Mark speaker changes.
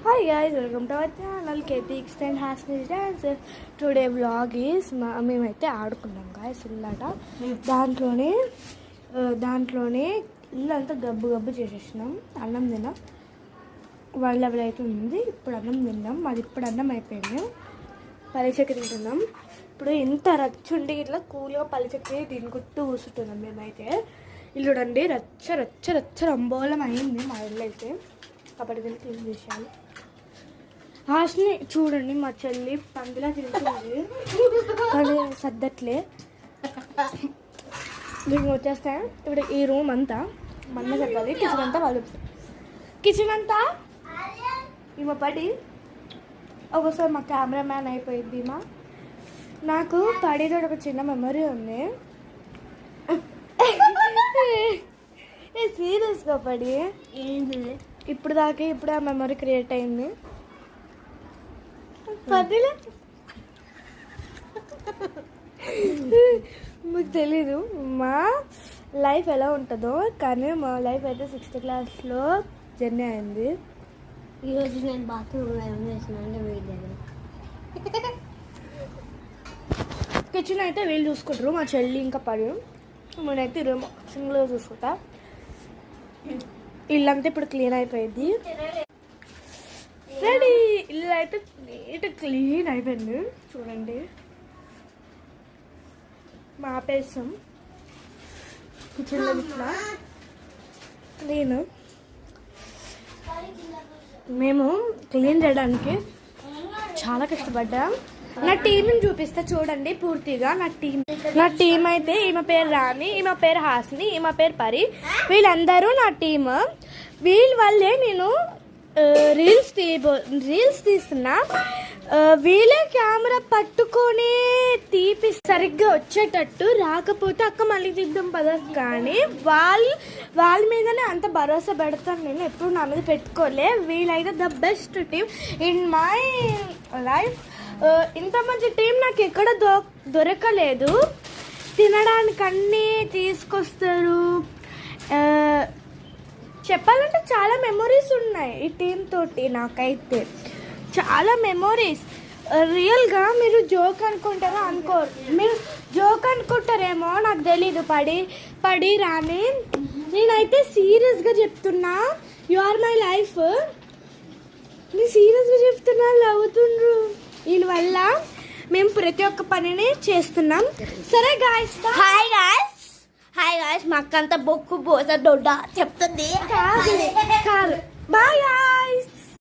Speaker 1: Hi guys, welcome to our channel KT Extend Hasness Dance. Today vlog is మేమైతే ఆడుకున్నాం guys ఇల్లాట దాంట్లోనే ఇల్లంతా గబ్బు చేసేసినాం. అన్నం తిన్నాం. 1 level అయితే ఉంది. ఇప్పుడు అన్నం తిన్నాం. అది ఇప్పుడు అన్నం అయిపోయింది. పలిచక్కి తింటున్నాం. ఇప్పుడు ఇంత రచ్చుండి ఇట్లా కూల్గా పలిచక్కి తినుకుంటూ కూర్చుంటున్నాం మేమైతే. ఇల్లు చూడండి రచ్చ రంబోలం అయింది మా ఇల్లు అయితే. కాబట్టి దీన్ని క్లీన్ చేసాను. హాస్ని చూడండి, మా చెల్లి పందిలా తింటుంది కానీ సద్దట్లే. దీనికి వచ్చేస్తే ఇప్పుడు ఈ రూమ్ అంతా మన్న చెప్పాలి. కిచెన్ అంతా వాళ్ళు కిచెన్ అంతా ఈమె పడి ఒకసారి మా కెమెరామ్యాన్ అయిపోయింది. నాకు పడితో ఒక చిన్న మెమరీ ఉంది. సీరియస్గా పడి ఇప్పుడు ఆ మెమరీ క్రియేట్ అయింది. పదిలే మీకు తెలీదు మా లైఫ్ ఎలా ఉంటుందో, కానీ మా లైఫ్ అయితే 6th క్లాస్లో జర్నీ అయింది.
Speaker 2: ఈరోజు నేను బాత్రూమ్ చేసిన
Speaker 1: కిచెన్ అయితే వీళ్ళు చూసుకుంటారు, మా చెల్లి ఇంకా పడి. నేనైతే రూమ్ సింగిల్గా చూసుకుంటా. ఇల్లంతా ఇప్పుడు క్లీన్ అయిపోయింది. రెడీ, ఇల్లు అయితే నీట్ క్లీన్ అయిపోయింది. చూడండి మాపేసాం కిచెన్లో ఇట్లా క్లీన్. మేము క్లీన్ చేయడానికి చాలా కష్టపడ్డాం. నా టీంని చూపిస్తే చూడండి పూర్తిగా. నా టీం అయితే ఈమె పేరు రాణి, ఈమె పేరు హాస్ని, ఈమె పేరు పరి. వీళ్ళందరూ నా టీమ్. వీళ్ళ వల్లే నేను రీల్స్ తీస్తున్నా. వీళ్ళే కెమెరా పట్టుకొని సరిగ్గా వచ్చేటట్టు, రాకపోతే అక్క మళ్ళీ తీద్దాం పద. కానీ వాళ్ళ మీదనే అంత భరోసా పెడతాను నేను. ఎప్పుడు నా మీద పెట్టుకోలే. వీళ్ళైతే the best team in my life. ఇంత మంచి టీం నాకు ఎక్కడ దొరకలేదు. తినడానికి అన్నీ తీసుకొస్తారు. చెప్పాలంటే చాలా మెమొరీస్ ఉన్నాయి ఈ టీం తోటి. నాకైతే చాలా మెమొరీస్. రియల్గా మీరు జోక్ అనుకుంటారో అనుకోరు. మీరు జోక్ అనుకుంటారేమో నాకు తెలీదు. పడి రాని నేనైతే సీరియస్గా చెప్తున్నా. You are my life. నేను సీరియస్గా చెప్తున్నా. అవుతుండ్రు వీళ్ళ వల్ల మేము ప్రతి ఒక్క పనిని చేస్తున్నాం. సరే గాయస్,
Speaker 2: హాయ్ గాయస్ మా అక్కంతా బొక్కు బోస దొడ్డ చెప్తుంది.
Speaker 1: కాదు బాయ్ గాయస్.